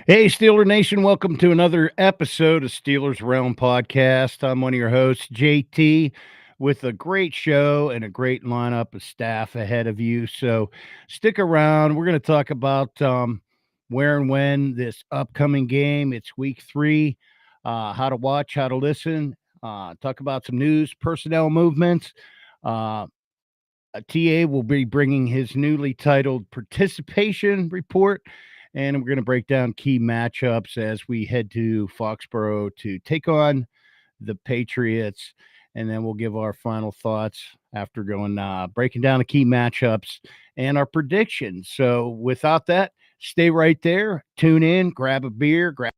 Hey, Steeler Nation, welcome to another episode of Steelers Realm Podcast. I'm one of your hosts, JT, with a great show and a great lineup of staff ahead of you. So stick around. We're going to talk about where and when this upcoming game. It's week 3, how to watch, how to listen, talk about some news, personnel movements. TA will be bringing his newly titled participation report, and we're going to break down key matchups as we head to Foxborough to take on the Patriots, and then we'll give our final thoughts after going breaking down the key matchups and our predictions. So without that, stay right there, tune in, grab a beer, grab.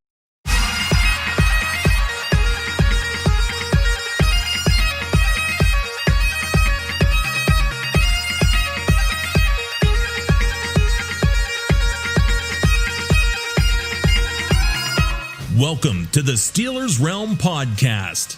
Welcome to the Steelers Realm Podcast.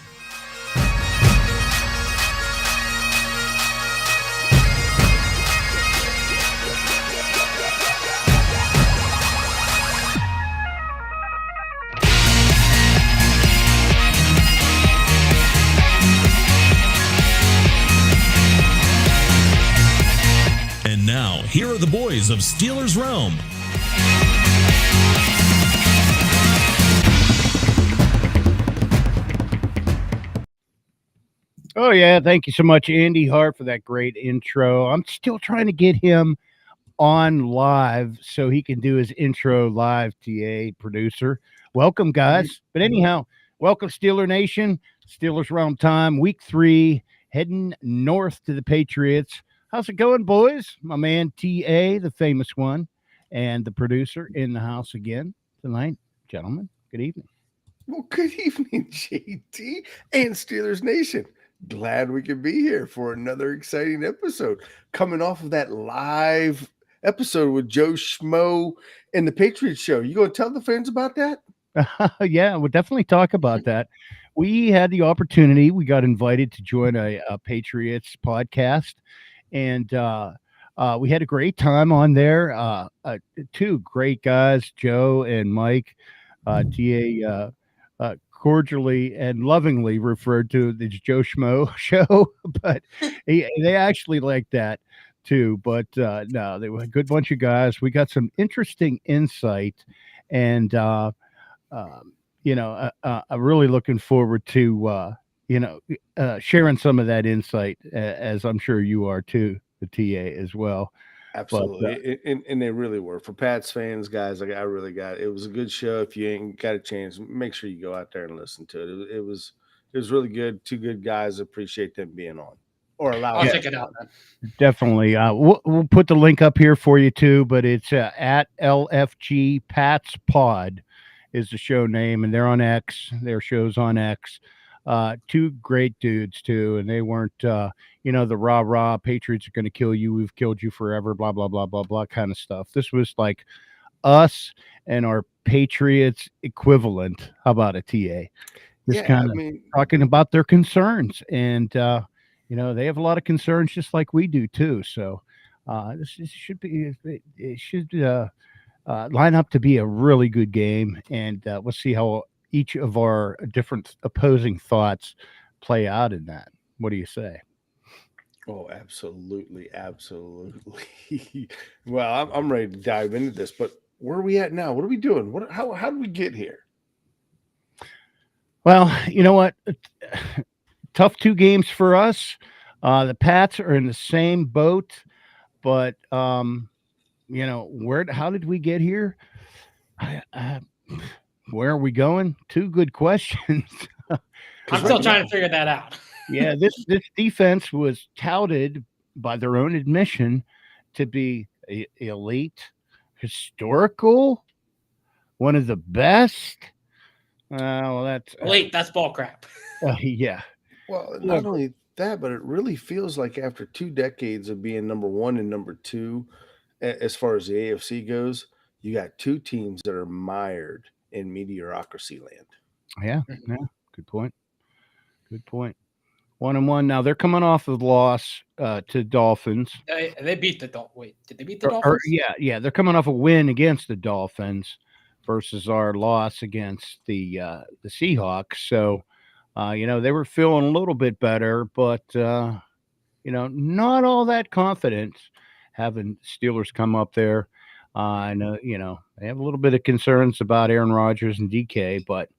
And now, here are the boys of Steelers Realm. Oh, yeah. Thank you so much, Andy Hart, for that great intro. I'm still trying to get him on live so he can do his intro live, TA producer. Welcome, guys. But anyhow, welcome, Steeler Nation. Steelers Realm time, week 3, heading north to the Patriots. How's it going, boys? My man, TA, the famous one, and the producer in the house again tonight. Gentlemen, good evening. Well, good evening, JT and Steelers Nation. Glad we could be here for another exciting episode. Coming off of that live episode with Joe Schmo and the Patriots show. You going to tell the fans about that? Yeah, we'll definitely talk about that. We had the opportunity. We got invited to join a Patriots podcast, and we had a great time on there. Two great guys, Joe and Mike. TA cordially and lovingly referred to the Joe Schmo show, but they actually like that too. But no, they were a good bunch of guys. We got some interesting insight, and I'm really looking forward to sharing some of that insight, as I'm sure you are too, the TA as well. Absolutely. And they really were. For Pats fans, guys, I really got it. It was a good show. If you ain't got a chance, make sure you go out there and listen to it. It was really good. Two good guys. Appreciate them being on or allow. I'll check it out, man. Definitely. We'll put the link up here for you too, but it's at LFG Pats Pod is the show name, and they're on X. Their show's on X. Two great dudes too, and they weren't the rah Patriots are going to kill you, we've killed you forever, blah blah blah blah blah kind of stuff. This was like us and our Patriots equivalent. How about a TA? Just kind of talking about their concerns, and they have a lot of concerns just like we do too. So this should be line up to be a really good game, and we'll see how each of our different opposing thoughts play out in that. What do you say? Oh, absolutely. Absolutely. Well, I'm ready to dive into this, but where are we at now? What are we doing? How did we get here? Well, you know what? Tough 2 games for us. The Pats are in the same boat, but how did we get here? Where are we going? 2 good questions. I'm still trying to figure that out. Yeah, this defense was touted by their own admission to be elite, historical, one of the best. That's elite. That's ball crap. Yeah. Well, not only that, but it really feels like after 2 decades of being number 1 and number 2, as far as the AFC goes, you got 2 teams that are mired in mediocrity land. Yeah. Good point. 1-1. Now they're coming off of the loss to Dolphins. They beat the Dolphins. Wait, did they beat the Dolphins? Yeah. They're coming off a win against the Dolphins versus our loss against the Seahawks. So, they were feeling a little bit better, but not all that confident having Steelers come up there. I know, they have a little bit of concerns about Aaron Rodgers and DK, but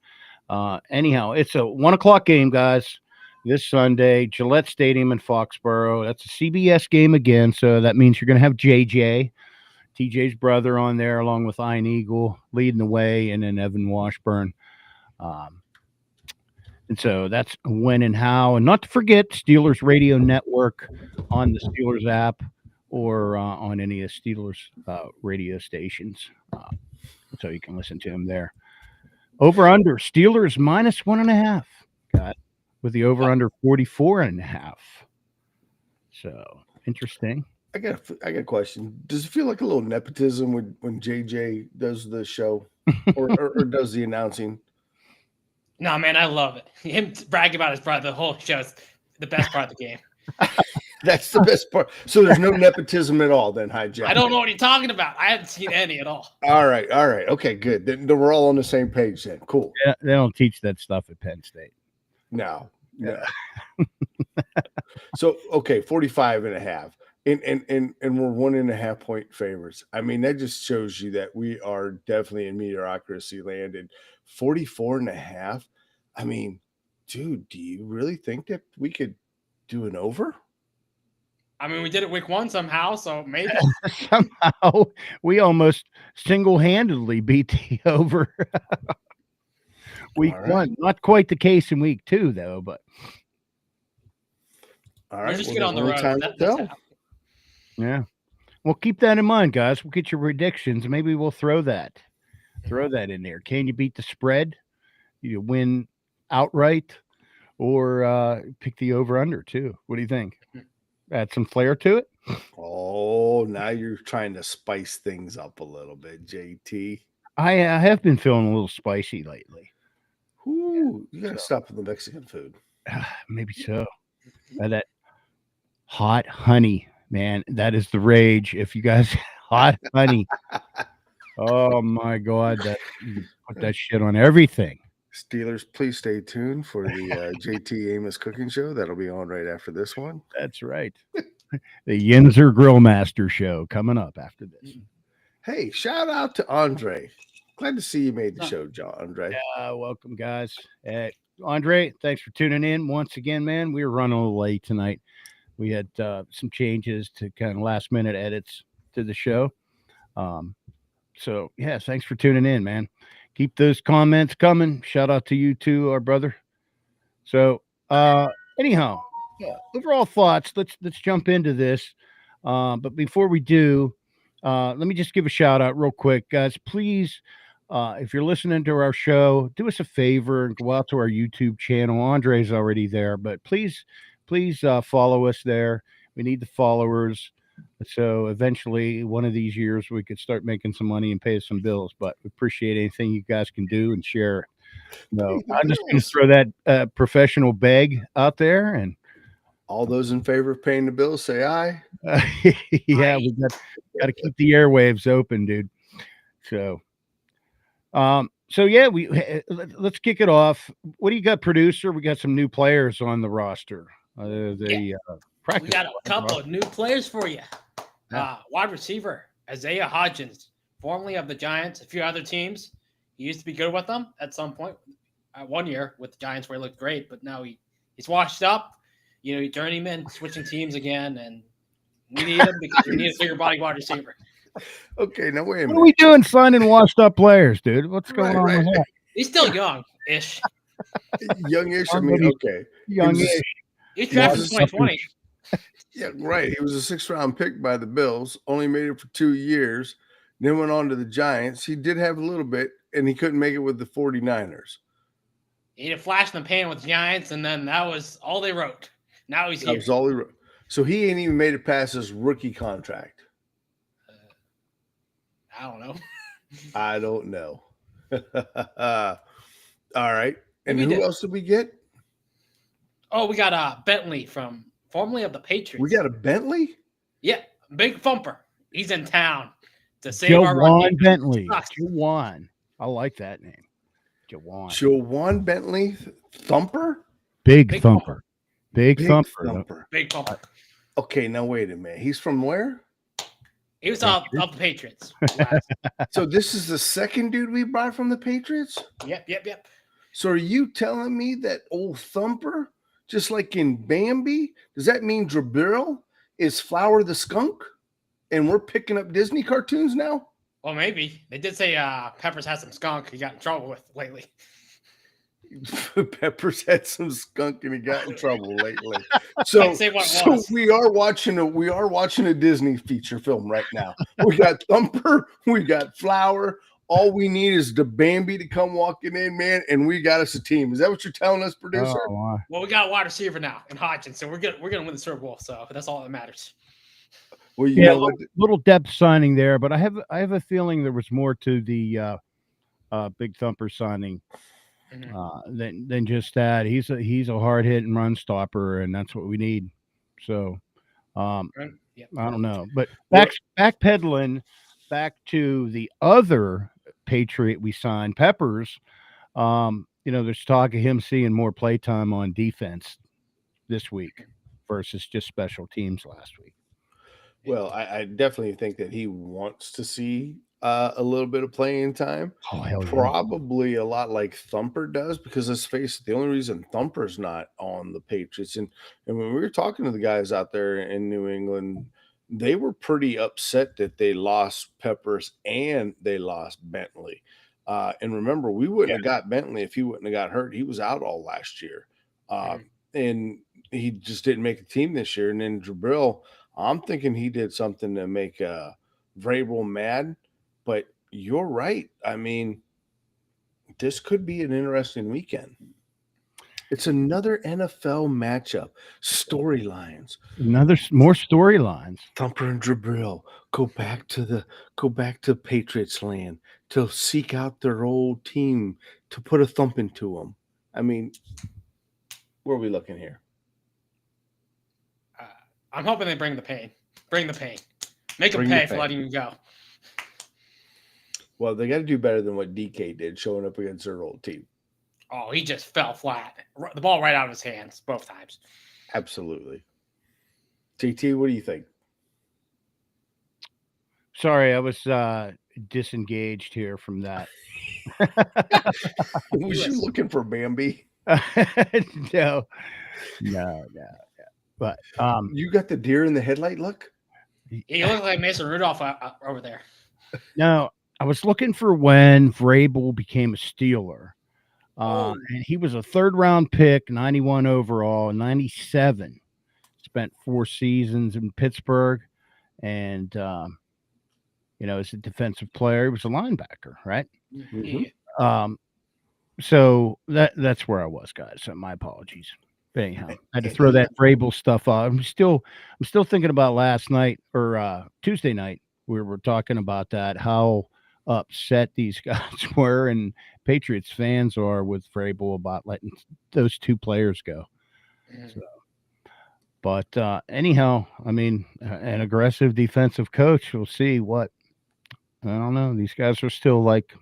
anyhow, it's a 1:00 game, guys, this Sunday, Gillette Stadium in Foxborough. That's a CBS game again, so that means you're going to have TJ's brother, on there, along with Ian Eagle leading the way, and then Evan Washburn. And so that's when and how. And not to forget, Steelers Radio Network on the Steelers app or on any of the Steelers radio stations. So you can listen to them there. Over-under, Steelers -1.5. Got with the over-under 44.5. So interesting. I got a question. Does it feel like a little nepotism when JJ does the show or does the announcing? No, man, I love it. Him bragging about his brother the whole show is the best part of the game. That's the best part. So there's no nepotism at all then, Hijack. I don't know what you're talking about. I haven't seen any at all. All right. Okay, good. Then we're all on the same page then. Cool. Yeah, they don't teach that stuff at Penn State. No. So, okay, 45.5. And we're 1.5 point favorites. I mean, that just shows you that we are definitely in mediocrity land. And 44.5. I mean, dude, do you really think that we could do an over? I mean, we did it week 1 somehow, so maybe. Somehow we almost single-handedly beat the over. Week 1, not quite the case in week 2, though. But all right, just get on the road. Yeah, well, keep that in mind, guys. We'll get your predictions. Maybe we'll throw that in there. Can you beat the spread? You win outright, or pick the over/under too. What do you think? Add some flair to it. Oh, now you're trying to spice things up a little bit, JT. I have been feeling a little spicy lately. Ooh, you got to stop with the Mexican food. Maybe so. That hot honey, man, that is the rage. If you guys hot honey, oh my God, you put that shit on everything. Steelers, please stay tuned for the JT Amos cooking show. That'll be on right after this one. That's right. The Yinzer Grillmaster show coming up after this. Hey, shout out to Andre. Glad to see you made the show, John. Andre. Yeah, welcome, guys. Andre, thanks for tuning in once again, man. We were running a little late tonight. We had some changes to kind of last-minute edits to the show. So, yeah, thanks for tuning in, man. Keep those comments coming. Shout out to you too, our brother. So, anyhow, overall thoughts. Let's jump into this. But before we do, let me just give a shout out real quick, guys. Please, if you're listening to our show, do us a favor and go out to our YouTube channel. Andre's already there, but please follow us there. We need the followers. So eventually, one of these years, we could start making some money and pay some bills. But we appreciate anything you guys can do and share. No, I'm just going to throw that professional beg out there, and all those in favor of paying the bills, say aye. Yeah, we got to keep the airwaves open, dude. So yeah, let's kick it off. What do you got, producer? We got some new players on the roster. We got a couple of new players for you. Wide receiver Isaiah Hodgins, formerly of the Giants, a few other teams. He used to be good with them at some point. 1 year with the Giants where he looked great, but now he's washed up. He journeyman, switching teams again, and we need him because we need a bigger body wide receiver. Okay, now wait a minute. What are we doing signing washed up players, dude? What's going on with that? He's still young-ish. Youngish? I mean, okay. Youngish. He's drafted in 2020. Yeah, right. He was a 6th-round pick by the Bills, only made it for 2 years, then went on to the Giants. He did have a little bit, and he couldn't make it with the 49ers. He had a flash in the pan with the Giants, and then that was all they wrote. Now he's here. That was all he wrote. So he ain't even made it past his rookie contract. I don't know. I don't know. All right. And who else did we get? Oh, we got Bentley from formerly of the Patriots. We got a Bentley? Yeah, big thumper. He's in town to save our run. Bentley. Juwan. I like that name. Jawan. Jawan Bentley Thumper? Big Thumper. Big Thumper. Thumper. Big Thumper. Okay, now wait a minute. He's from where? He was up the Patriots. So this is the second dude we brought from the Patriots? Yep. So are you telling me that old Thumper, just like in Bambi, does that mean Jabril is Flower the Skunk? And we're picking up Disney cartoons now? Well, maybe. They did say Peppers had some skunk he got in trouble with lately. Peppers had some skunk and he got in trouble lately. So we are watching a Disney feature film right now. We got Thumper, we got Flower. All we need is the Bambi to come walking in, man, and we got us a team. Is that what you're telling us, producer? Oh, wow. Well, we got a wide receiver now in Hodgins, so we're gonna win the Super Bowl. So that's all that matters. Well, you know what? Little depth signing there, but I have a feeling there was more to the Big Thumper signing than just that. He's a hard hit and run stopper, and that's what we need. So I don't know, but backpedaling back to the other Patriot we signed, Peppers. There's talk of him seeing more play time on defense this week versus just special teams last week. Well, I definitely think that he wants to see a little bit of playing time. Oh, hell yeah. Probably a lot like Thumper does, because let's face it, the only reason Thumper's not on the Patriots, and when we were talking to the guys out there in New England, they were pretty upset that they lost Peppers and they lost Bentley. And remember, we wouldn't have got Bentley if he wouldn't have got hurt. He was out all last year. And he just didn't make a team this year. And then Jabril, I'm thinking he did something to make Vrabel mad, but you're right. I mean, this could be an interesting weekend. It's another NFL matchup. Storylines. More storylines. Thumper and Jabril go back to Patriots land to seek out their old team to put a thump into them. I mean, where are we looking here? I'm hoping they bring the pain. Bring the pain. Make them pay for letting you go. Well, they got to do better than what DK did, showing up against their old team. Oh, he just fell flat. The ball right out of his hands both times. Absolutely. TT, what do you think? Sorry, I was disengaged here from that. Was you looking for Bambi? No. But you got the deer in the headlight look? He looked like Mason Rudolph over there. No, I was looking for when Vrabel became a Steeler. And he was a third-round pick, 91 overall, 97. Spent 4 seasons in Pittsburgh, and as a defensive player, he was a linebacker, right? Mm-hmm. So that's where I was, guys. So my apologies. But anyhow, I had to throw that Vrabel stuff out. I'm still thinking about last night or Tuesday night. We were talking about that, how upset these guys were, and Patriots fans are with Vrabel about letting those 2 players go. So, but anyhow, I mean, an aggressive defensive coach. We'll see what. I don't know. These guys are still like,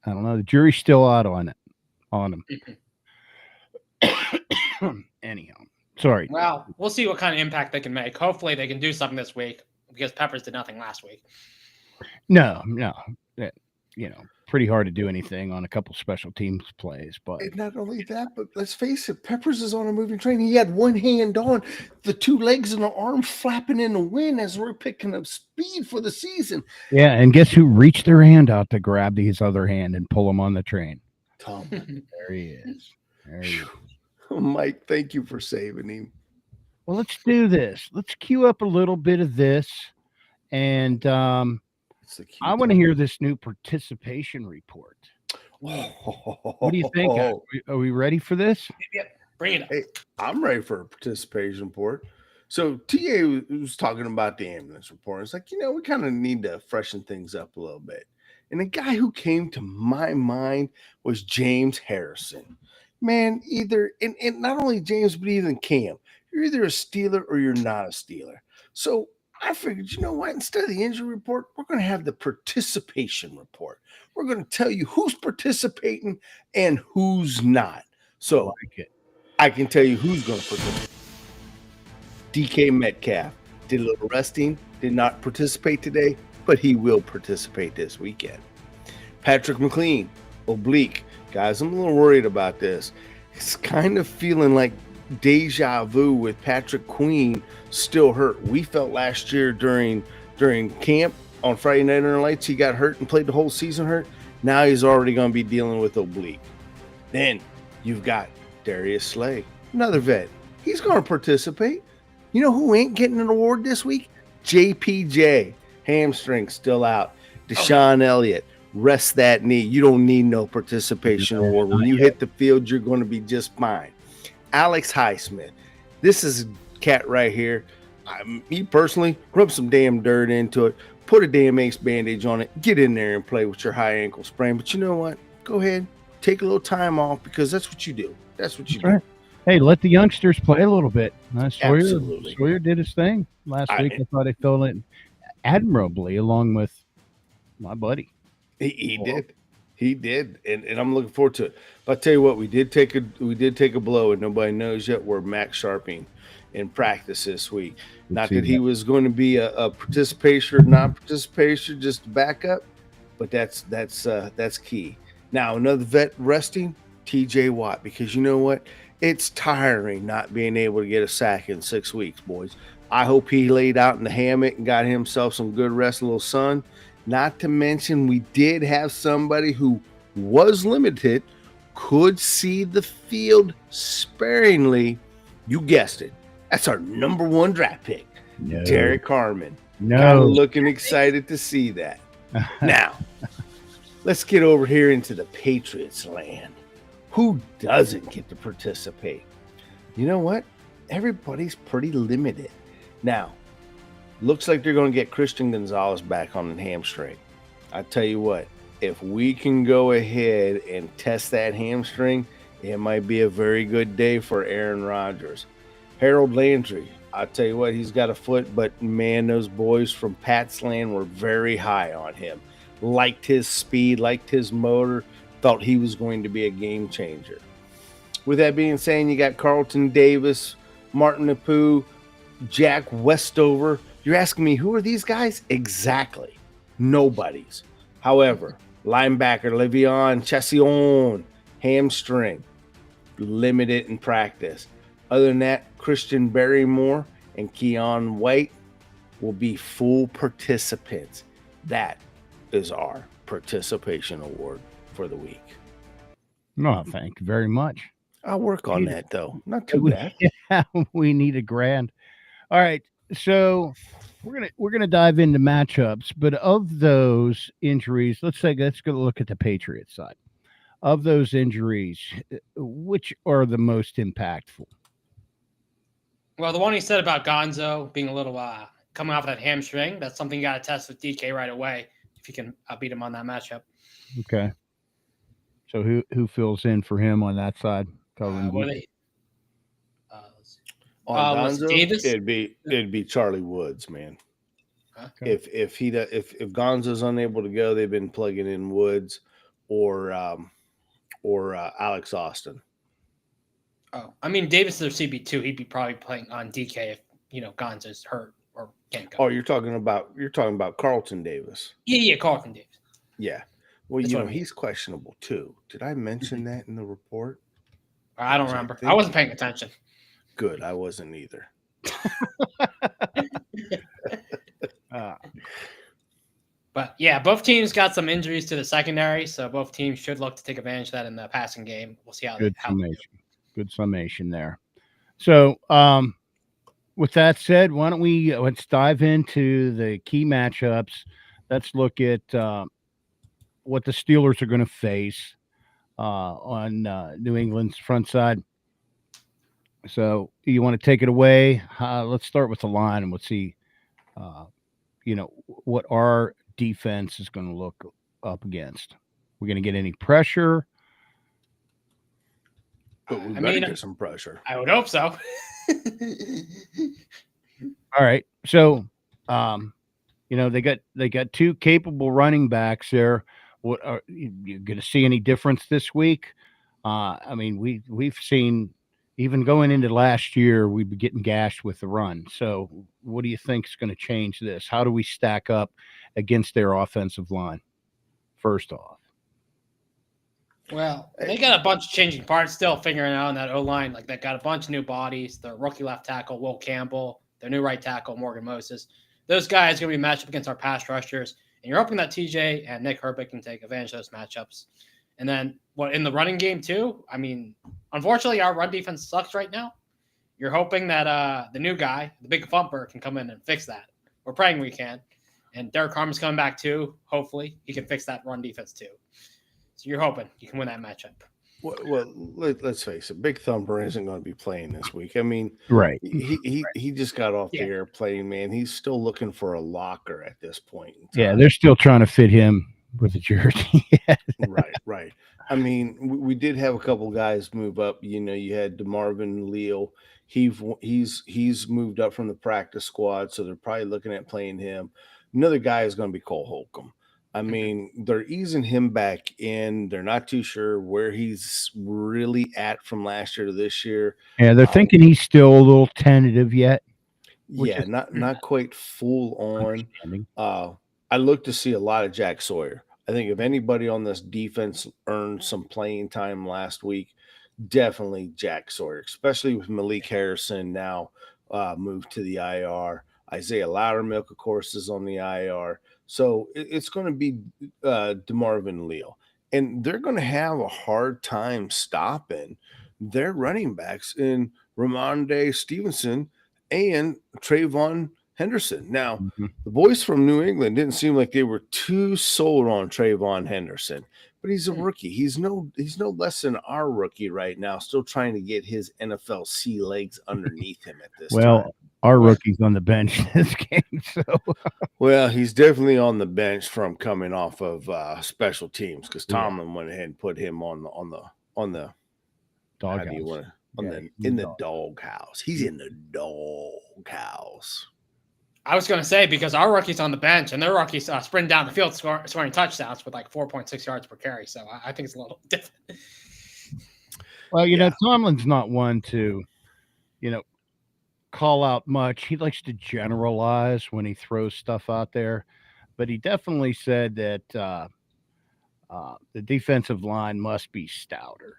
I don't know. The jury's still out on them. Anyhow, sorry. Well, we'll see what kind of impact they can make. Hopefully, they can do something this week, because Peppers did nothing last week. No. Pretty hard to do anything on a couple special teams plays. But and not only that, but let's face it, Peppers is on a moving train. He had one hand on, the 2 legs and the arm flapping in the wind as we're picking up speed for the season. Yeah, and guess who reached their hand out to grab his other hand and pull him on the train? Tom. There he is. Mike, thank you for saving him. Well, let's do this. Let's cue up a little bit of this, and I want to hear this new participation report. What do you think? Are we ready for this? Yep. Bring it up. Hey, I'm ready for a participation report. So TA was talking about the ambulance report. It's like, we kind of need to freshen things up a little bit. And the guy who came to my mind was James Harrison. Man, and not only James, but even Cam. You're either a Steeler or you're not a Steeler. So I figured, you know what? Instead of the injury report, we're going to have the participation report. We're going to tell you who's participating and who's not. So I can tell you who's going to participate. DK Metcalf did a little resting, did not participate today, but he will participate this weekend. Patrick McLean, oblique. Guys, I'm a little worried about this. It's kind of feeling like deja vu with Patrick Queen still hurt. We felt last year during camp on Friday Night Lights, he got hurt and played the whole season hurt. Now he's already going to be dealing with oblique. Then you've got Darius Slay, another vet. He's going to participate. You know who ain't getting an award this week? JPJ, hamstring still out. Deshaun Elliott, rest that knee. You don't need no participation award. When you hit the field, you're going to be just fine. Alex Highsmith. This is a cat right here. Me personally, rub some damn dirt into it. Put a damn ace bandage on it. Get in there and play with your high ankle sprain. But you know what? Go ahead. Take a little time off because that's what you do. That's what you do. Right. Hey, let the youngsters play a little bit. Sawyer did his thing last week. I thought he filled it admirably along with my buddy. He did. He did. And I'm looking forward to it. But I tell you what, we did take a blow, and nobody knows yet we're Max Sharping in practice this week. Not that he was going to be a participation or non-participation, just to back up, but that's key. Now, another vet resting, TJ Watt, because you know what? It's tiring not being able to get a sack in 6 weeks, boys. I hope he laid out in the hammock and got himself some good rest, a little sun. Not to mention, we did have somebody who was limited, could see the field sparingly. You guessed it. That's our number 1 draft pick, Derek Harmon. Kind of looking excited to see that. Now, let's get over here into the Patriots land. Who doesn't get to participate? You know what? Everybody's pretty limited. Now, looks like they're going to get Christian Gonzalez back on the hamstring. I tell you what, if we can go ahead and test that hamstring, it might be a very good day for Aaron Rodgers. Harold Landry, I tell you what, he's got a foot, but man, those boys from Pat's Land were very high on him. Liked his speed, liked his motor, thought he was going to be a game changer. With that being said, you got Carlton Davis, Martin Apu, Jack Westover. You're asking me, who are these guys? Exactly. Nobody's. However, linebacker Le'Veon Chassion, hamstring, limited in practice. Other than that, Christian Barrymore and Keon White will be full participants. That is our participation award for the week. No, thank you very much. I'll work on that, though. Not too bad. Yeah, we need a grand. All right, so we're gonna dive into matchups, but of those injuries, let's go look at the Patriots side. Of those injuries, which are the most impactful? Well, the one he said about Gonzo being a little coming off that hamstring, that's something you got to test with DK right away if you can beat him on that matchup. Okay. So who fills in for him on that side? On Gonzo, Davis? it'd be Charlie Woods, man. Okay. If Gonzo's unable to go, they've been plugging in Woods or Alex Austin. Oh, I mean, Davis is their CB2. He'd be probably playing on DK if Gonzo's hurt or can't go. Oh, you're talking about Carlton Davis. Yeah, Carlton Davis. Yeah. Well, he's questionable too. Did I mention that in the report? I don't remember. I wasn't paying attention. Good. I wasn't either. But yeah, both teams got some injuries to the secondary, so both teams should look to take advantage of that in the passing game. We'll see how Good summation there. So, with that said, let's dive into the key matchups. Let's look at what the Steelers are going to face on New England's front side. So, you want to take it away? Let's start with the line, and we'll see, what our defense is going to look up against. We're going to get any pressure. But we better get some pressure. I would hope so. All right. So They got two capable running backs there. What are you going to see any difference this week? I mean, we've seen even going into last year, we've been getting gashed with the run. So, what do you think is going to change this? How do we stack up against their offensive line? First off, well, they got a bunch of changing parts still figuring out on that O line. Like they got a bunch of new bodies. The rookie left tackle Will Campbell, their new right tackle Morgan Moses. Those guys are going to be matched up against our pass rushers, and you're hoping that TJ and Nick Herbig can take advantage of those matchups. And then in the running game too? I mean, unfortunately, our run defense sucks right now. You're hoping that the new guy, the big thumper, can come in and fix that. We're praying we can. And Derek Harmon's coming back too. Hopefully, he can fix that run defense too. So you're hoping you can win that matchup. Well, let's face it. Big Thumper isn't going to be playing this week. I mean, right? He just got off the airplane, man. He's still looking for a locker at this point. Yeah, they're still trying to fit him with a jersey. Right. I mean, we did have a couple guys move up. You had DeMarvin Leal. He's moved up from the practice squad, so they're probably looking at playing him. Another guy is going to be Cole Holcomb. I mean, they're easing him back in. They're not too sure where he's really at from last year to this year. Yeah, they're thinking he's still a little tentative yet. Yeah, not quite full on. I look to see a lot of Jack Sawyer. I think if anybody on this defense earned some playing time last week, definitely Jack Sawyer, especially with Malik Harrison now moved to the IR. Isaiah Loudermilk, of course, is on the IR. So it's going to be DeMarvin Leal. And they're going to have a hard time stopping their running backs in Ramondre Stevenson and TreVeyon Henderson. Now, the boys from New England didn't seem like they were too sold on TreVeyon Henderson, but he's a rookie. He's no less than our rookie right now, still trying to get his NFL sea legs underneath him at this time. Our rookie's on the bench this game, so well, he's definitely on the bench from coming off of special teams because Tomlin went ahead and put him on the doghouse. In the doghouse. He's in the doghouse. I was going to say because our rookie's on the bench and their rookie's sprinting down the field scoring touchdowns with like 4.6 yards per carry. So I think it's a little different. Well, Tomlin's not one to, call out much. He likes to generalize when he throws stuff out there, but he definitely said that the defensive line must be stouter.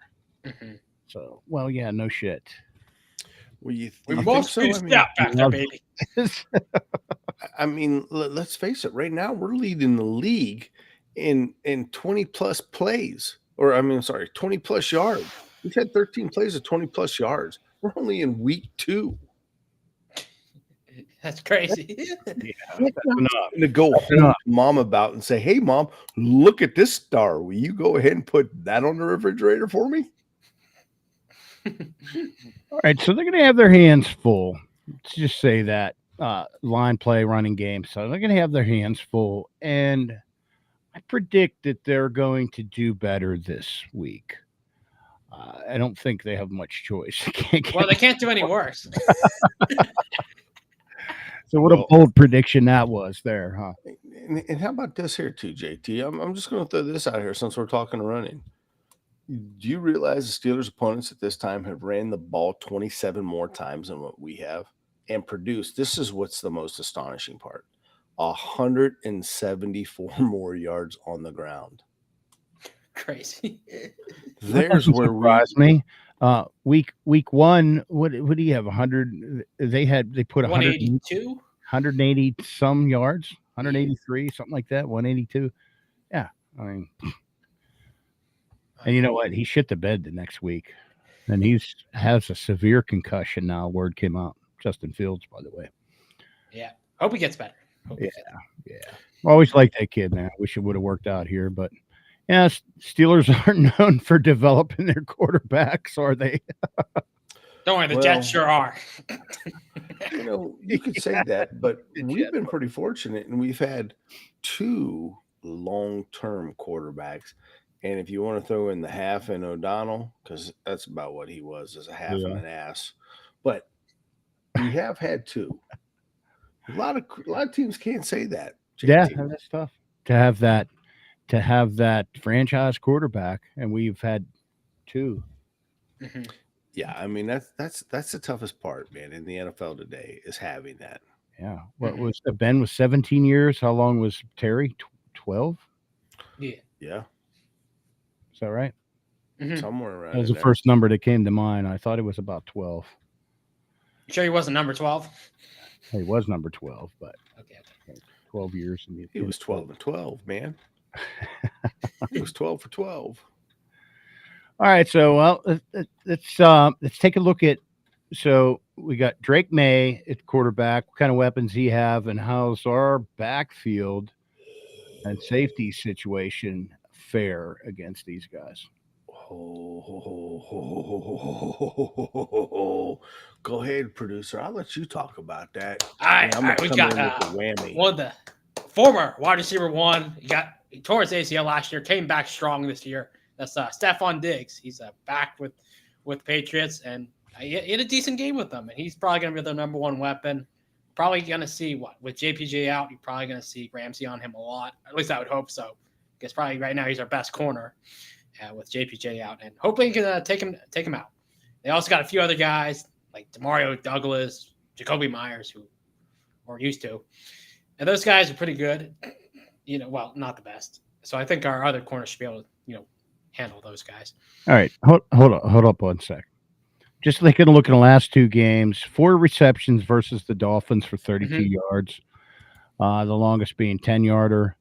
So, well, yeah, no shit. Well, you must be stout back there, baby. I mean, let's face it. Right now, we're leading the league in 20 plus plays, 20 plus yards. We've had 13 plays of 20 plus yards. We're only in week 2. That's crazy. That's enough to go home to mom about and say, "Hey, mom, look at this star. Will you go ahead and put that on the refrigerator for me?" All right, so they're going to have their hands full. Let's just say that line play, running game. So they're going to have their hands full, and I predict that they're going to do better this week. I don't think they have much choice. They can't do any worse. So what a bold prediction that was there, huh? And how about this here too, JT? I'm just going to throw this out here since we're talking running. Do you realize the Steelers' opponents at this time have ran the ball 27 more times than what we have and produced? This is what's the most astonishing part: 174 more yards on the ground. Crazy. There's where me. Week 1, what do you have? 100? They put 182, 180 some yards, 183, something like that. 182. Yeah, I mean, and you know what? He shit the bed the next week, and has a severe concussion now. Word came out. Justin Fields, by the way. Yeah, hope he gets better. Yeah. Always liked that kid, man. I wish it would have worked out here, but. Yeah, Steelers aren't known for developing their quarterbacks, are they? Don't worry, the Jets sure are. You could say that, but we've been pretty fortunate, and we've had 2 long-term quarterbacks. And if you want to throw in the half and O'Donnell, because that's about what he was, as a half and an ass. But we have had 2. A lot of teams can't say that. Yeah, JT. that's tough to have that franchise quarterback, and we've had two. Mm-hmm. Yeah, I mean that's the toughest part, man, in the NFL today is having that. Yeah. What was Ben was 17 years? How long was Terry? 12? Yeah. Yeah, Is that right? somewhere around. That was in the there. first number that came to mind. I thought it was about 12. You sure he wasn't number 12? He was number 12, but Okay. 12 years. He was 12 and 12, man. He was 12 for 12. All right, so let's take a look at. So we got Drake Maye at quarterback. What kind of weapons he have, and how's our backfield and safety situation fare against these guys? Go ahead, producer. I'll let you talk about that. All right, I'm gonna we come got in with the whammy. one of the former wide receiver one. He tore his ACL last year, came back strong this year. That's Stefon Diggs. He's back with Patriots, and he had a decent game with them. And he's probably going to be their number one weapon. Probably going to see with JPJ out, you're probably going to see Ramsey on him a lot. At least I would hope so. Because probably right now he's our best corner with JPJ out, and hopefully he can take him out. They also got a few other guys like Demario Douglas, Jacoby Myers, who we're used to, and those guys are pretty good. Well, not the best. So I think our other corners should be able to, handle those guys. All right, hold up one sec. Just taking a look at the last two games, 4 receptions versus the Dolphins for 32 yards. The longest being 10-yarder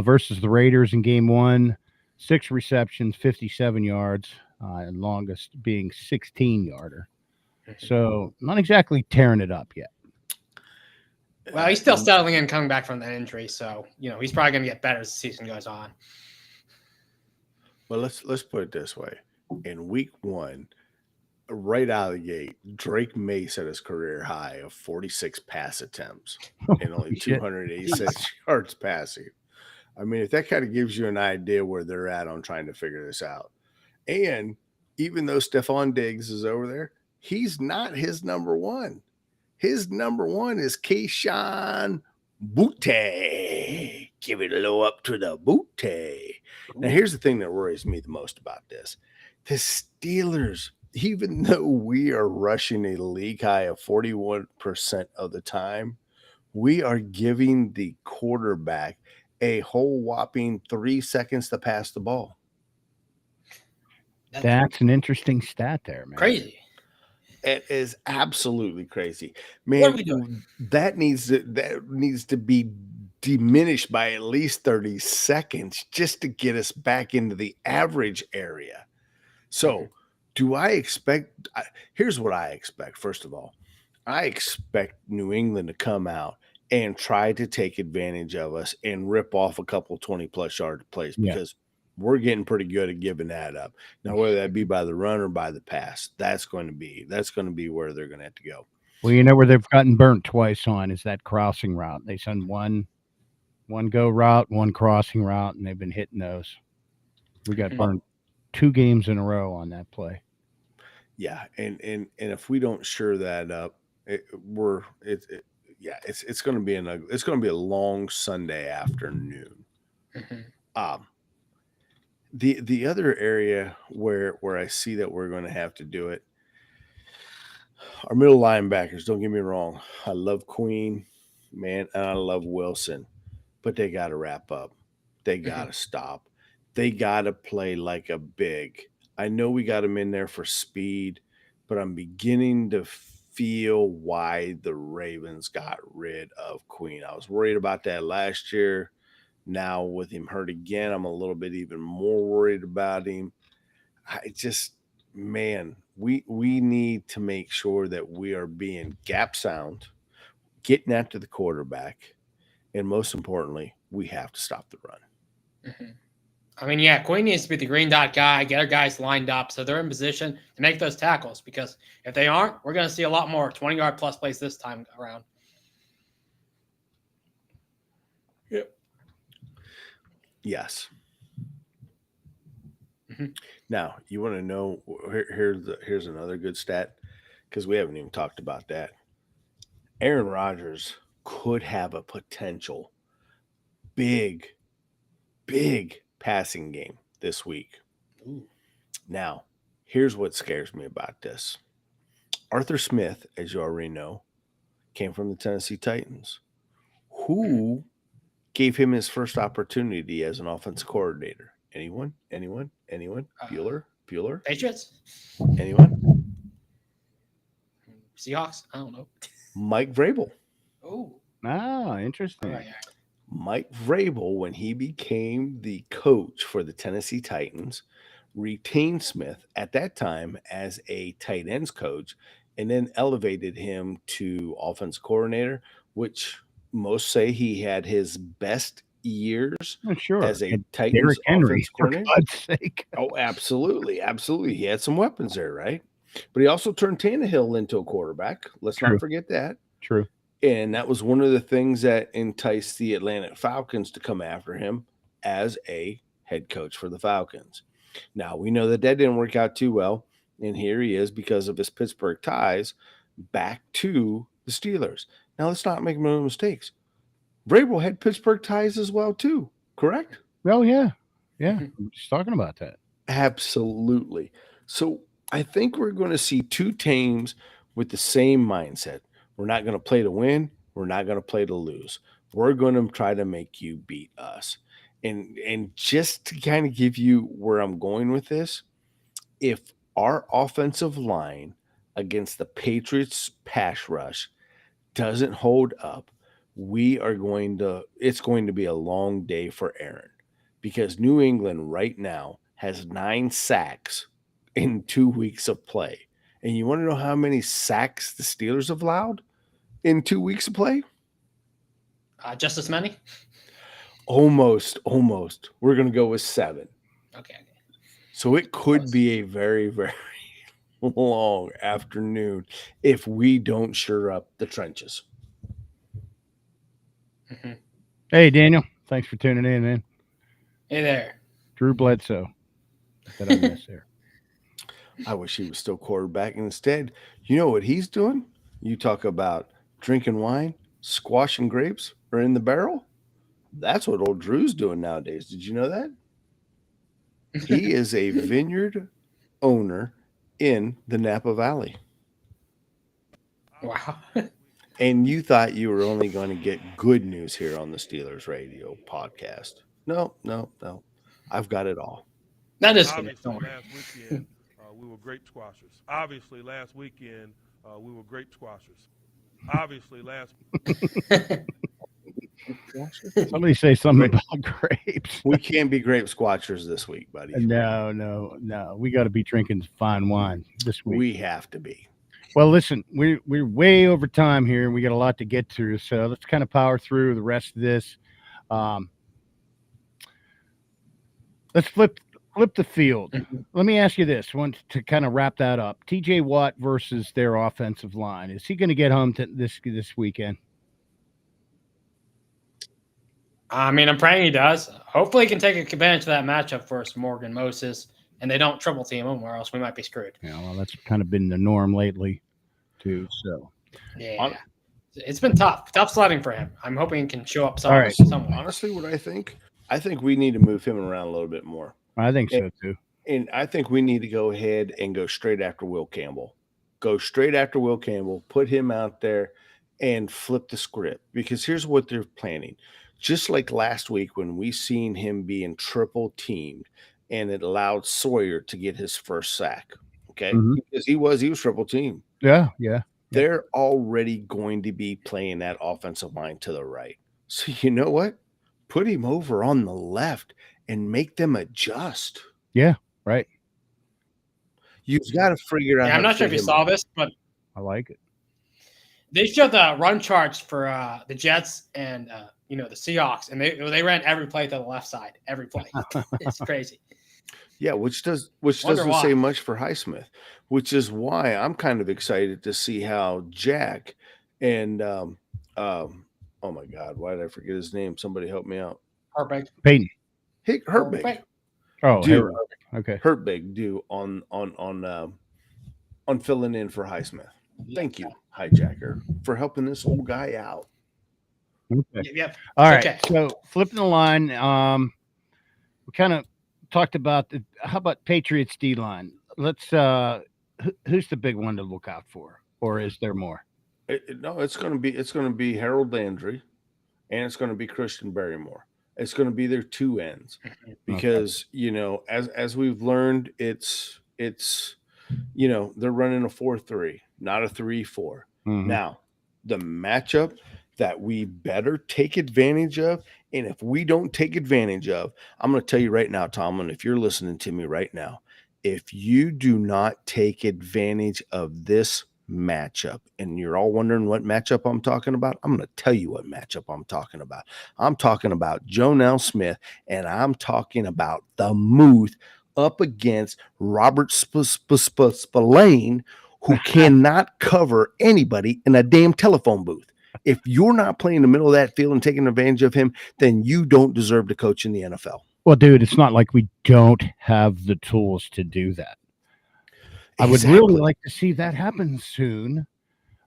versus the Raiders in game 1, 6 receptions, 57 yards, and longest being 16-yarder. So not exactly tearing it up yet. Well, he's still settling in, coming back from that injury, so he's probably going to get better as the season goes on. Well, let's put it this way: in week 1, right out of the gate, Drake Maye set his career high of 46 pass attempts and only 286 yards passing. I mean, if that kind of gives you an idea where they're at on trying to figure this out. And even though Stefon Diggs is over there, he's not his number one. His number one is Keyshawn Butte. Give it a low up to the Butte. Now, here's the thing that worries me the most about this. The Steelers, even though we are rushing a league high of 41% of the time, we are giving the quarterback a whole whopping 3 seconds to pass the ball. That's an interesting stat there, man. Crazy. It is absolutely crazy, man. What are we doing? That needs to be diminished by at least 30 seconds just to get us back into the average area. So, do I expect? Here's what I expect. First of all, I expect New England to come out and try to take advantage of us and rip off a couple 20-plus yard plays because we're getting pretty good at giving that up. Now, whether that be by the run or by the pass, that's going to be where they're going to have to go. Well, where they've gotten burnt twice on is that crossing route. They send one go route, one crossing route, and they've been hitting those. We got burned 2 games in a row on that play. Yeah, and if we don't shore that up, it's going to be a long Sunday afternoon. The other area where I see that we're going to have to do it, our middle linebackers. Don't get me wrong, I love Queen, man, and I love Wilson, but they got to wrap up. They got to stop. They got to play like a big. I know we got them in there for speed, but I'm beginning to feel why the Ravens got rid of Queen. I was worried about that last year. Now with him hurt again, I'm a little bit even more worried about him. We need to make sure that we are being gap sound, getting after the quarterback, and most importantly, we have to stop the run. I mean, Queen needs to be the green dot guy, get our guys lined up so they're in position to make those tackles, because if they aren't, we're going to see a lot more 20-yard plus plays this time around. Yep. Yes. Now, you want to know, here's another good stat, because we haven't even talked about that. Aaron Rodgers could have a potential big passing game this week. Ooh. Now, here's what scares me about this. Arthur Smith, as you already know, came from the Tennessee Titans. Who gave him his first opportunity as an offensive coordinator? Anyone? Bueller? Patriots? Anyone? Seahawks? I don't know. Mike Vrabel. Oh. Interesting. Right. Mike Vrabel, when he became the coach for the Tennessee Titans, retained Smith at that time as a tight ends coach and then elevated him to offensive coordinator, which most say he had his best years Sure. as a Titans Derrick Henry, offensive for coordinator. God's sake. Oh, absolutely. He had some weapons there, right? But he also turned Tannehill into a quarterback. Let's True. not forget that. True. And that was one of the things that enticed the Atlanta Falcons to come after him as a head coach for the Falcons. Now, we know that didn't work out too well. And here he is, because of his Pittsburgh ties, back to the Steelers. Now, let's not make no mistakes. Vrabel had Pittsburgh ties as well, too. Correct? Oh, yeah. Yeah. I'm just talking about that. Absolutely. So I think we're going to see two teams with the same mindset. We're not going to play to win. We're not going to play to lose. We're going to try to make you beat us. And just to kind of give you where I'm going with this, if our offensive line against the Patriots pass rush doesn't hold up, it's going to be a long day for Aaron, because New England right now has 9 sacks in 2 weeks of play. And you want to know how many sacks the Steelers have allowed in 2 weeks of play? Just as many? Almost. We're going to go with 7. Okay. So it could be a very, very long afternoon if we don't shore up the trenches. Mm-hmm. Hey, Daniel. Thanks for tuning in, man. Hey there. Drew Bledsoe. That I missed there. I wish he was still quarterback. Instead, you know what he's doing? You talk about drinking wine, squashing grapes, or in the barrel. That's what old Drew's doing nowadays. Did you know that? He is a vineyard owner in the Napa Valley. Wow. And you thought you were only going to get good news here on the Steelers Radio podcast. No. I've got it all. That is obviously last weekend we were great squashers. Obviously last weekend we were great squashers. Obviously last. Somebody say something about grapes. We can't be grape squatchers this week, buddy. No. We got to be drinking fine wine this week. We have to be. Well, listen, we're way over time here, and we got a lot to get through. So let's kind of power through the rest of this. Let's flip the field. Let me ask you this one to kind of wrap that up. TJ Watt versus their offensive line. Is he going to get home this weekend? I mean, I'm praying he does. Hopefully he can take advantage of that matchup versus Morgan Moses, and they don't triple team him, or else we might be screwed. Yeah, well, that's kind of been the norm lately, too. So, yeah, it's been tough sledding for him. I'm hoping he can show up somewhere. Honestly, what I think we need to move him around a little bit more. I think so too. And I think we need to go ahead and go straight after Will Campbell. Put him out there and flip the script, because here's what they're planning. Just like last week when we seen him being triple teamed and it allowed Sawyer to get his first sack. Okay. Mm-hmm. Because he was triple teamed. Yeah. They're already going to be playing that offensive line to the right. So you know what? Put him over on the left and make them adjust. Yeah. Right. You've got to figure out. Yeah, I'm not sure if you saw this, but I like it. They showed the run charts for the Jets and the Seahawks, and they ran every play to the left side, every play. It's crazy. Yeah, which doesn't say much for Highsmith, which is why I'm kind of excited to see how Jack and oh my God, why did I forget his name? Somebody help me out. Peyton. Herbig. Oh, okay. Herbig do on filling in for Highsmith. Thank you, Hijacker, for helping this old guy out. Okay. Yep. All right. Okay. So flipping the line, we kind of talked about how about Patriots D line? Let's who's the big one to look out for, or is there more? No, it's going to be Harold Landry, and it's going to be Christian Barrymore. It's going to be their two ends, because as we've learned, it's they're running a 4-3, not a 3-4. Now, the matchup that we better take advantage of, and if we don't take advantage of, I'm going to tell you right now, Tomlin, if you're listening to me right now, if you do not take advantage of this matchup, and you're all wondering what matchup I'm talking about, I'm going to tell you what matchup I'm talking about. I'm talking about Jonell Smith, and I'm talking about the Muth up against Robert Spillane, who cannot cover anybody in a damn telephone booth. If you're not playing in the middle of that field and taking advantage of him, then you don't deserve to coach in the NFL. Well, dude, it's not like we don't have the tools to do that. I would really like to see that happen soon.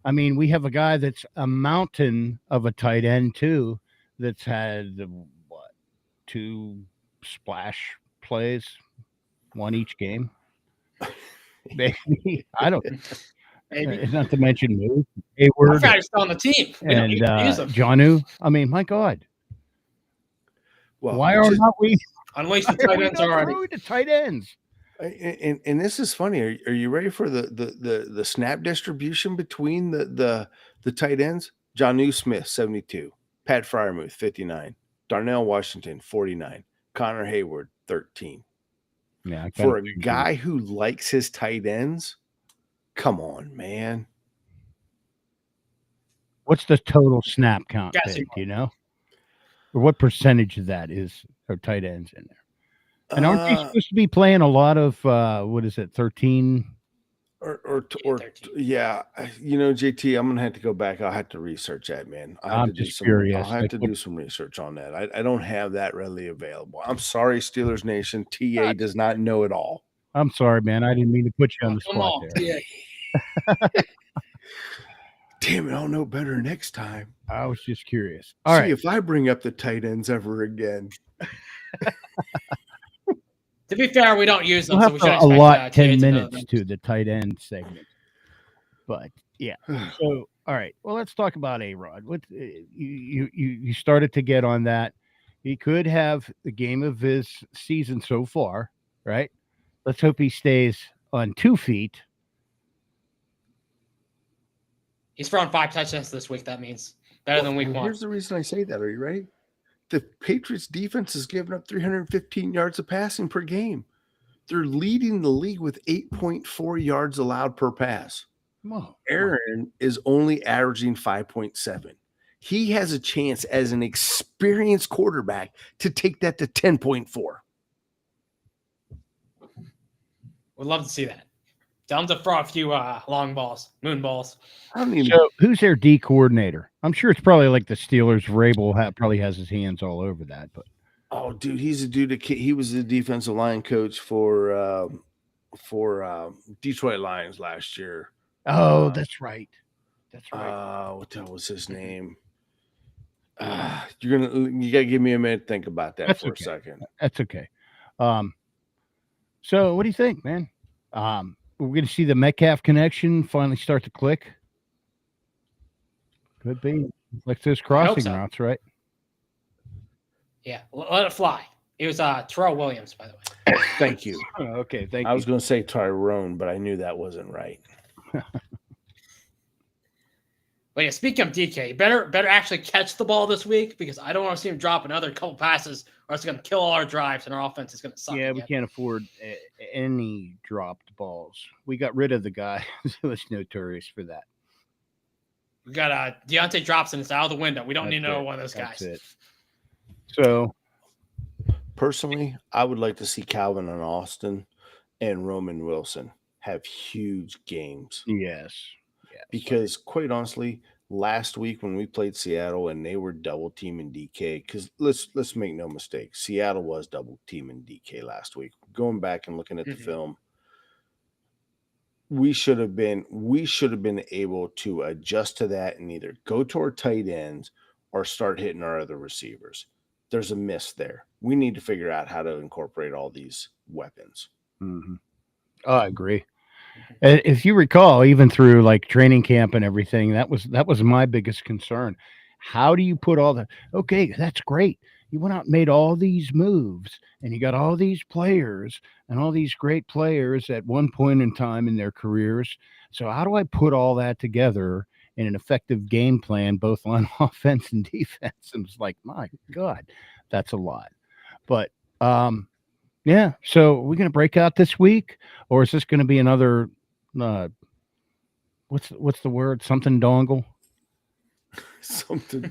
I mean, we have a guy that's a mountain of a tight end too, that's had 2 splash plays, 1 each game. Maybe I don't. Maybe not to mention Moose, Hayward, he's on the team, and Jonnu. I mean, my God. Well, why are not we unleash the tight ends already? The tight ends. And this is funny. Are you ready for the snap distribution between the tight ends? Jonnu Smith, 72. Pat Fryermuth, 59. Darnell Washington, 49. Connor Hayward, 13. Yeah, for a guy who likes his tight ends, come on, man. What's the total snap count? Do you know? Or what percentage of that is our tight ends in there? And aren't they supposed to be playing a lot of 13? Yeah, JT, I'm gonna have to go back. I'll have to research that, man. I'm just curious. I'll have to do some research on that. I don't have that readily available. I'm sorry, Steelers Nation. TA does not know it all. I'm sorry, man. I didn't mean to put you on the spot there. Damn it, I'll know better next time. I was just curious. All right. If I bring up the tight ends ever again. To be fair, we don't use them, we'll so we should a lot 10 minutes to the tight end segment. But yeah. So all right. Well, let's talk about A-Rod. What you started to get on that. He could have the game of his season so far, right? Let's hope he stays on 2 feet. He's thrown 5 touchdowns this week. That means better than week 1. Here's the reason I say that. Are you ready? The Patriots defense has given up 315 yards of passing per game. They're leading the league with 8.4 yards allowed per pass. Whoa. Aaron is only averaging 5.7. He has a chance as an experienced quarterback to take that to 10.4. Would love to see that. Tell him to throw a few long balls, moon balls. So who's their D coordinator? I'm sure it's probably like the Steelers. Vrabel probably has his hands all over that. But dude, he's a dude. He was the defensive line coach for Detroit Lions last year. Oh, that's right. That's right. What the hell was his name? You gotta give me a minute to think about that a second. That's okay. So what do you think, man? We're going to see the Metcalf connection finally start to click. Could be like those crossing routes, right? Yeah, let it fly. It was Terrell Williams, by the way. Thank you. Okay, thank you. I was going to say Tyrone, but I knew that wasn't right. But yeah, speaking of DK, better actually catch the ball this week, because I don't want to see him drop another couple passes, or it's going to kill all our drives and our offense is going to suck. Yeah, we can't afford any dropped balls. We got rid of the guy who was notorious for that. We got Deontay drops and it's out of the window. We don't need another one of those guys. That's it. So, personally, I would like to see Calvin and Austin and Roman Wilson have huge games. Yes. Because quite honestly, last week when we played Seattle and they were double teaming DK, because let's make no mistake, Seattle was double teaming DK last week. Going back and looking at the film, we should have been able to adjust to that and either go to our tight ends or start hitting our other receivers. There's a miss there. We need to figure out how to incorporate all these weapons. Mm-hmm. Oh, I agree. If you recall, even through like training camp and everything, that was my biggest concern. How do you put all the okay? That's great. You went out and made all these moves, and you got all these players and all these great players at one point in time in their careers. So how do I put all that together in an effective game plan, both on offense and defense? And it's like, my God, that's a lot. But yeah. So we're gonna break out this week, or is this gonna be another? What's the word? Something dongle. Something.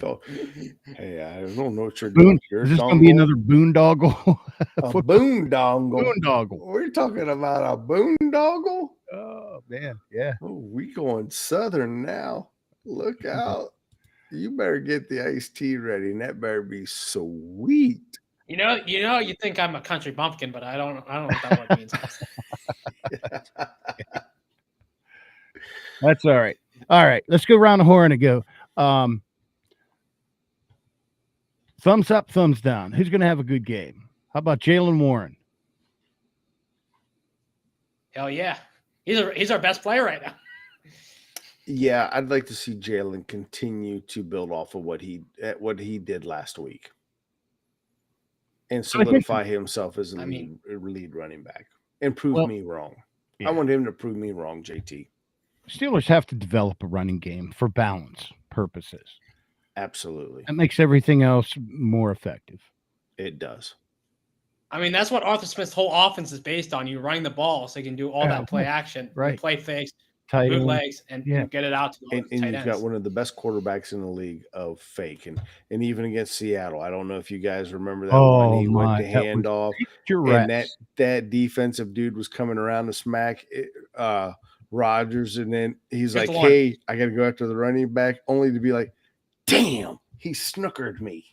Hey, I don't know what you're Boon. doing. Your Is this gonna be another boondoggle? a boondoggle? Boondoggle. We're talking about a boondoggle. Oh man, yeah. Oh, we going southern now. Look out! You better get the iced tea ready, and that better be sweet. You think I'm a country bumpkin, but I don't know what that word means. That's all right. All right, let's go around the horn and go. Thumbs up, thumbs down. Who's going to have a good game? How about Jaylen Warren? Hell yeah, he's our best player right now. Yeah, I'd like to see Jaylen continue to build off of what he did last week, and solidify himself as a lead running back, and prove me wrong. Yeah. I want him to prove me wrong, JT. Steelers have to develop a running game for balance purposes. Absolutely. That makes everything else more effective. It does. I mean, that's what Arthur Smith's whole offense is based on. You running the ball so you can do all that play action, play fakes, bootlegs, and get it out to and you've got one of the best quarterbacks in the league of fake. And even against Seattle, I don't know if you guys remember that when he went to hand off. And that defensive dude was coming around to smack Rodgers, and then he's like, hey, I got to go after the running back, only to be like, damn, he snookered me.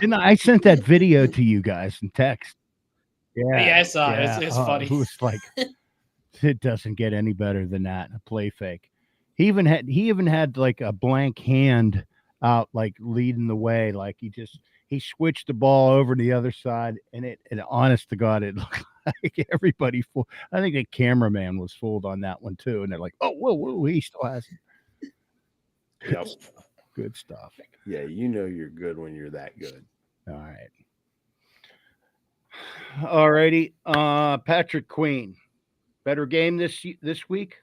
And I sent that video to you guys in text. Yeah, I saw it. It's funny. It was like, it doesn't get any better than that. A play fake. He even had like a blank hand out, like leading the way. Like he switched the ball over to the other side, and honest to God, it looked like everybody I think the cameraman was fooled on that one too. And they're like, oh, whoa, he still has it. Yep. Good stuff. Yeah, you know you're good when you're that good. All right. All righty. Patrick Queen. Better game this week?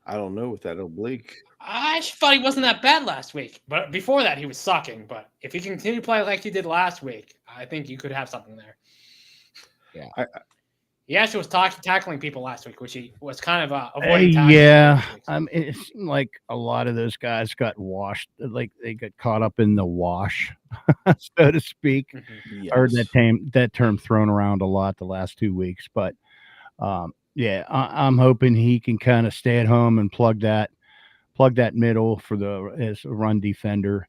I don't know with that oblique. I actually thought he wasn't that bad last week. But before that, he was sucking. But if he continue to play like he did last week, I think you could have something there. Yeah. He actually was tackling people last week, which he was kind of avoiding tackling. Yeah. It seemed like a lot of those guys got washed. Like they got caught up in the wash, so to speak. Mm-hmm. Yes. I heard that term thrown around a lot the last 2 weeks. But yeah, I'm hoping he can kind of stay at home and plug that middle as a run defender.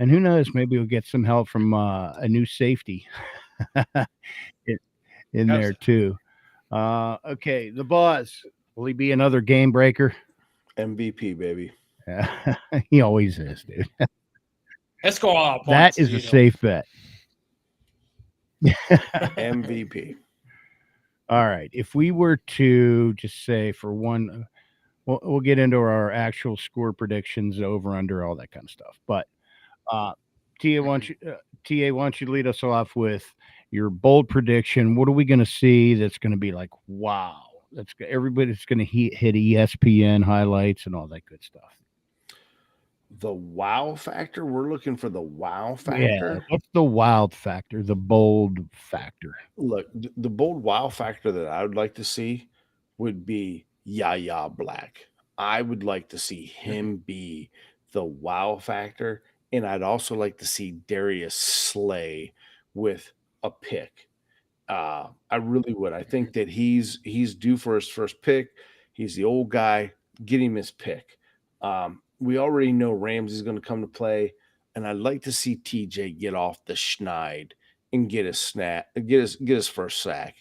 And who knows, maybe we'll get some help from a new safety in there too. Okay, the boss. Will he be another game breaker? MVP, baby. Yeah, he always is, dude. Let's go all out. That is a safe bet. MVP. All right. If we were to just say for one, we'll get into our actual score predictions, over, under, all that kind of stuff. But TA, why don't you lead us off with your bold prediction? What are we going to see that's going to be like, wow? Everybody's going to hit ESPN highlights and all that good stuff. The wow factor? We're looking for the wow factor. Yeah, what's the wild factor, the bold factor? Look, the bold wow factor that I would like to see would be Yaya Black. I would like to see him be the wow factor, and I'd also like to see Darius Slay with a pick. I really would. I think that he's due for his first pick. He's the old guy. Get him his pick. We already know Ramsey's going to come to play, and I'd like to see TJ get off the schneid and get his first sack,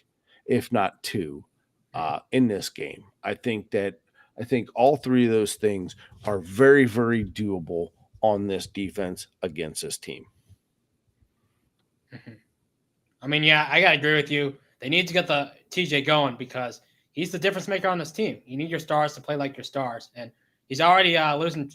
if not two, in this game. I think all three of those things are very, very doable on this defense against this team. I mean, yeah, I got to agree with you. They need to get the TJ going because he's the difference maker on this team. You need your stars to play like your stars. And he's already losing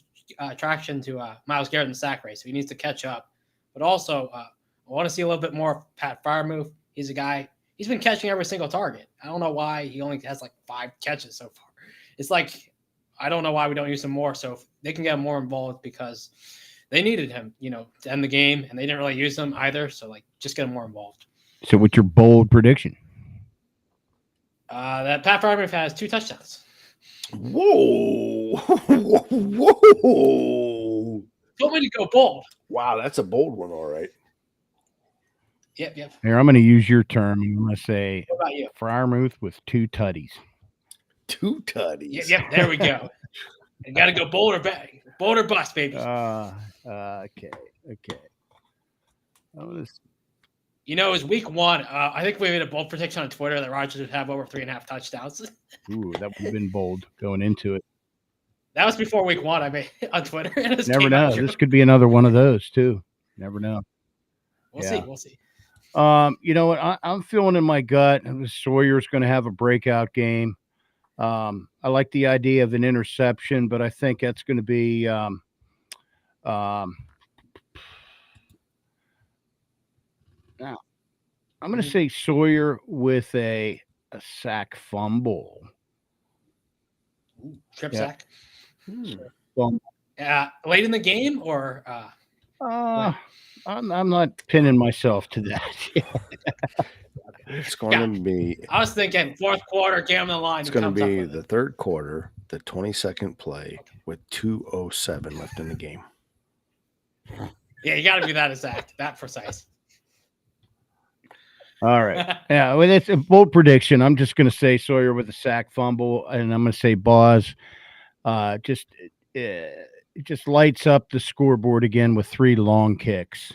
traction to Myles Garrett in the sack race. So he needs to catch up. But also, I want to see a little bit more of Pat Freiermuth. He's a guy, he's been catching every single target. I don't know why he only has like 5 catches so far. It's like, I don't know why we don't use him more. So if they can get him more involved because they needed him, to end the game, and they didn't really use him either. So, like, just get him more involved. So what's your bold prediction? That Pat Freiermuth has 2 touchdowns. Whoa. Told me to go bold. Wow, that's a bold one, all right. Yep. Here, I'm going to use your term. I'm going to say What about you? Freiermuth with 2 tutties. 2 tutties. Yep, there we go. You got to go bold or bust, baby. Okay. It was week 1. I think we made a bold prediction on Twitter that Rodgers would have over 3.5 touchdowns. Ooh, that would have been bold going into it. That was before week 1. I made on Twitter. And Never know. This could be another one of those too. Never know. We'll see. You know what? I'm feeling in my gut. Sawyer's going to have a breakout game. I like the idea of an interception, but I think that's going to be now. I'm going to say Sawyer with a sack fumble. Strip sack. Well, late in the game or I'm not pinning myself to that. It's going to be. I was thinking 4th quarter, game on the line. It's going to be the 3rd quarter, the 22nd play with 2:07 left in the game. Yeah, you got to be that exact, that precise. All right. Yeah, well, it's a bold prediction. I'm just going to say Sawyer with a sack fumble, and I'm going to say Boz just lights up the scoreboard again with 3 long kicks.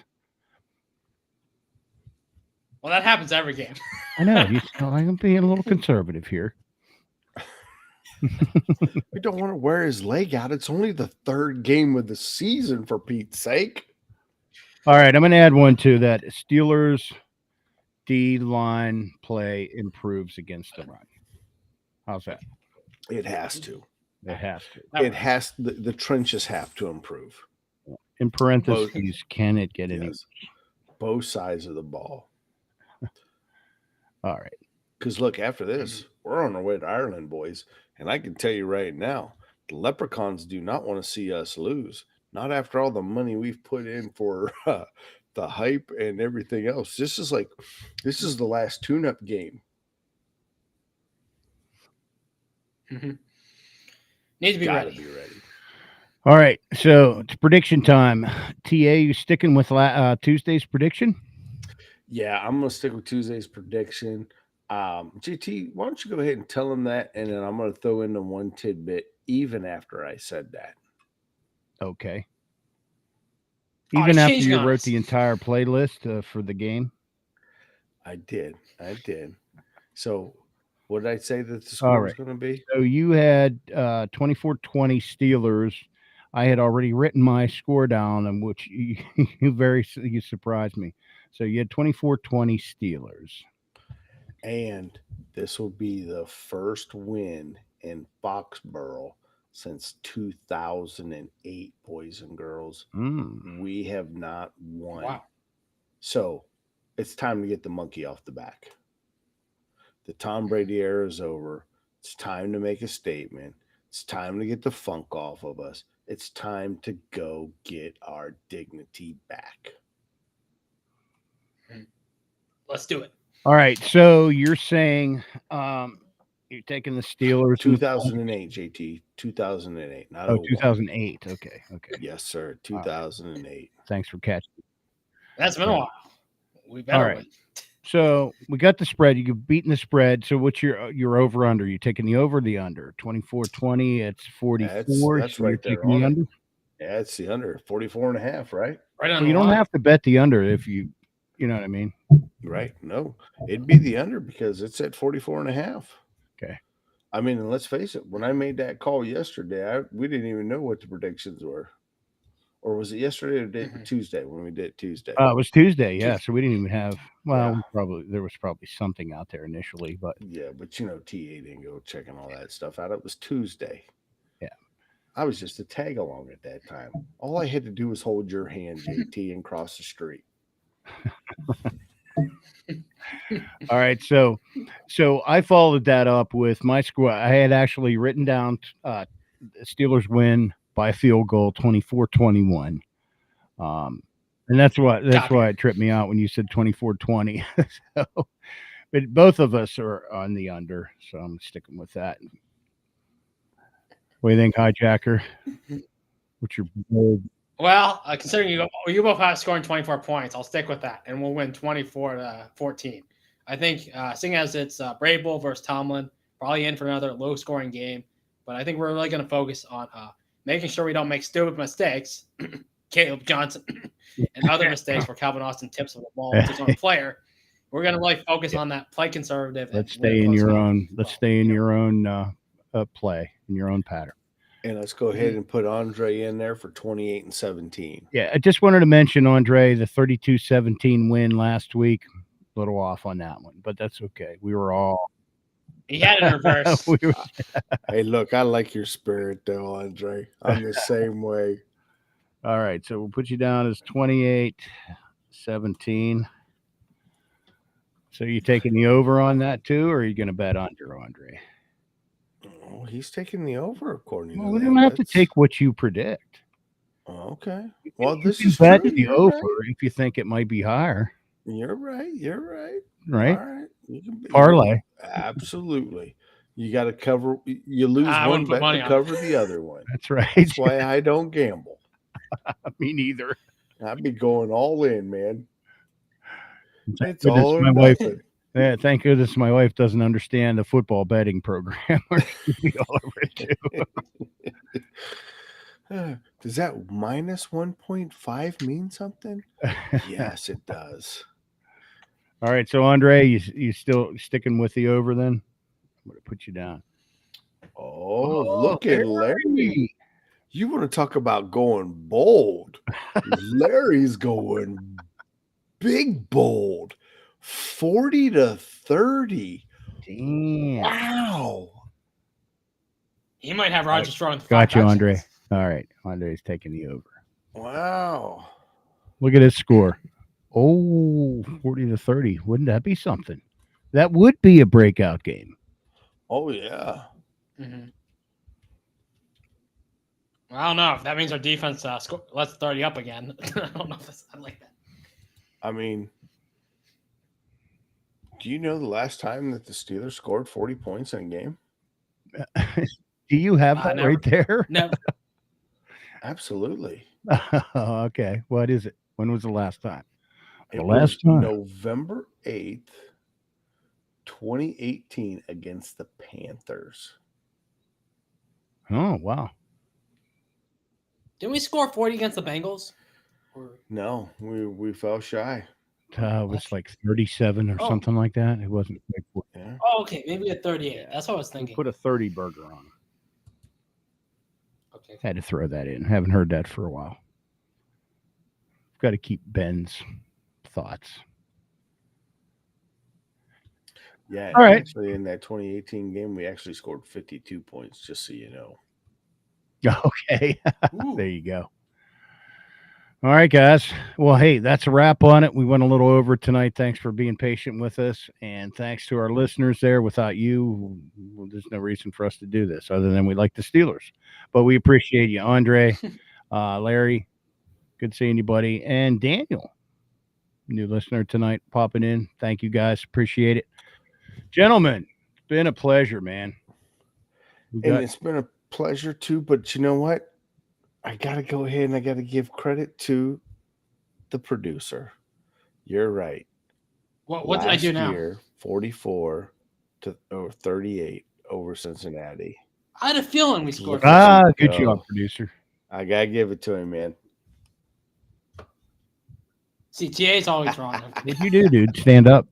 Well, that happens every game. I know. I'm being a little conservative here. We don't want to wear his leg out. It's only the 3rd game of the season, for Pete's sake. All right, I'm going to add one to that. Steelers D-line play improves against the run. How's that? It has to. It has to. It has. The trenches have to improve. In parentheses, can it get any? Yes. Both sides of the ball. All right. Because look, after this, we're on our way to Ireland, boys. And I can tell you right now, the Leprechauns do not want to see us lose. Not after all the money we've put in for the hype and everything else. This is the last tune-up game. Mm-hmm. Need to be Gotta ready. be ready. All right. So it's prediction time. TA, you sticking with Tuesday's prediction? Yeah, I'm going to stick with Tuesday's prediction. GT, why don't you go ahead and tell him that, and then I'm going to throw in the one tidbit even after I said that. Okay. Even after you wrote the entire playlist for the game? I did. So what did I say that the score was going to be? So you had 24-20 Steelers. I had already written my score down, in which you surprised me. So you had 24-20 Steelers. And this will be the first win in Foxborough since 2008, boys and girls. We have not won. Wow. So it's time to get the monkey off the back. The Tom Brady era is over. It's time to make a statement. It's time to get the funk off of us. It's time to go get our dignity back. Let's do it. All right. So you're saying you're taking the Steelers. 2008, JT. 2008. Not 2008. Okay. Yes, sir. 2008. Thanks for catching. That's been a while. We better. All right. So we got the spread. You've beaten the spread. So what's your over under? You taking the over or the under? 24-20. It's 44. That's so right you're there. Taking the under? Yeah, it's the under. 44.5, right? Right on. Well, you don't have to bet the under if you know what I mean. Right. No, it'd be the under because it's at 44.5. Okay. I mean, and let's face it. When I made that call yesterday, we didn't even know what the predictions were. Or was it yesterday or Tuesday when we did it Tuesday? It was Tuesday, yeah. So we didn't even have. Well, Yeah. there was probably something out there initially, but Yeah, but TA didn't go checking all that stuff out. It was Tuesday. Yeah. I was just a tag along at that time. All I had to do was hold your hand, JT, and cross the street. All right, so I followed that up with my score. I had actually written down the Steelers win by a field goal, 24-21. And that's why it tripped me out when you said 24-20. So, but both of us are on the under, so I'm sticking with that. What do you think, Hijacker? What's your bold? Well, considering you both have scoring 24 points, I'll stick with that, and we'll win 24-14. I think, seeing as it's Brable versus Tomlin, probably in for another low-scoring game, but I think we're really going to focus on making sure we don't make stupid mistakes, Caleb Johnson, and other mistakes where Calvin Austin tips the ball to his own player. We're going to really focus on that, play conservative. Let's stay in your own. Let's stay in your own play, in your own pattern. And let's go ahead and put Andre in there for 28-17. Yeah, I just wanted to mention, Andre, the 32-17 win last week. A little off on that one, but that's okay. We were all. He had it in reverse. Hey, look, I like your spirit, though, Andre. I'm the same way. All right, so we'll put you down as 28-17. So you taking the over on that too, or are you going to bet under, Andre? Oh, he's taking the over, according to we don't have to take what you predict. Okay. Well, you this can is bet true. the over if you think it might be higher. You're right. Right? All right. You can parlay. Absolutely. You got to cover. You lose one bet to cover the other one. That's right. That's why I don't gamble. Me neither. I'd be going all in, man. It's all or nothing. Yeah, thank goodness my wife doesn't understand the football betting program. Be all over it too. Does that minus 1.5 mean something? Yes, it does. All right, so Andre, you still sticking with the over then? I'm going to put you down. Oh, look at Larry. You want to talk about going bold. Larry's going big bold. 40-30. Damn. Wow. He might have Rodgers throwing. Got you, Andre. All right. Andre's taking the over. Wow. Look at his score. Oh, 40-30. Wouldn't that be something? That would be a breakout game. Oh, yeah. Mm-hmm. I don't know if that means our defense lets 30 up again. I don't know if that's not like that. I mean, do you know the last time that the Steelers scored 40 points in a game? Do you have that right there? No. Absolutely. Okay. What is it? When was the last time? The last time? November 8th, 2018 against the Panthers. Oh, wow. Didn't we score 40 against the Bengals? No, we fell shy. It was like 37 or something like that. It wasn't like 40. Yeah. Oh, okay. Maybe a 38. Yeah. That's what I was thinking. We put a 30 burger on it. Okay. Had to throw that in. Haven't heard that for a while. Got to keep Ben's thoughts. Yeah. All right. Actually, in that 2018 game, we actually scored 52 points, just so you know. Okay. There you go. All right, guys. Well, hey, that's a wrap on it. We went a little over tonight. Thanks for being patient with us. And thanks to our listeners there. Without you, there's no reason for us to do this other than we like the Steelers. But we appreciate you, Andre, Larry. Good seeing you, buddy. And Daniel, new listener tonight, popping in. Thank you, guys. Appreciate it. Gentlemen, it's been a pleasure, man. It's been a pleasure, too. But you know what? I got to go ahead and I got to give credit to the producer. You're right. What did I do now? Last year, 44-38 over Cincinnati. I had a feeling we scored. Good job, producer. I got to give it to him, man. See, TA's always wrong. What'd you do, dude? Stand up.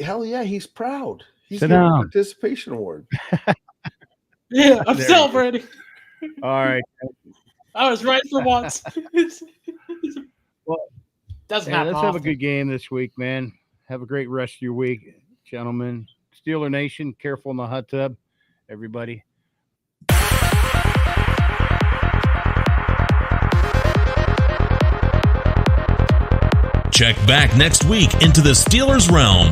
Hell yeah, he's proud. He's Sit getting a down. participation award. Yeah, I'm celebrating. All right. I was right for once. Well, doesn't hey, happen. let's have a often. good game this week, man. Have a great rest of your week, gentlemen. Steeler Nation, careful in the hot tub, everybody. Check back next week into the Steelers realm.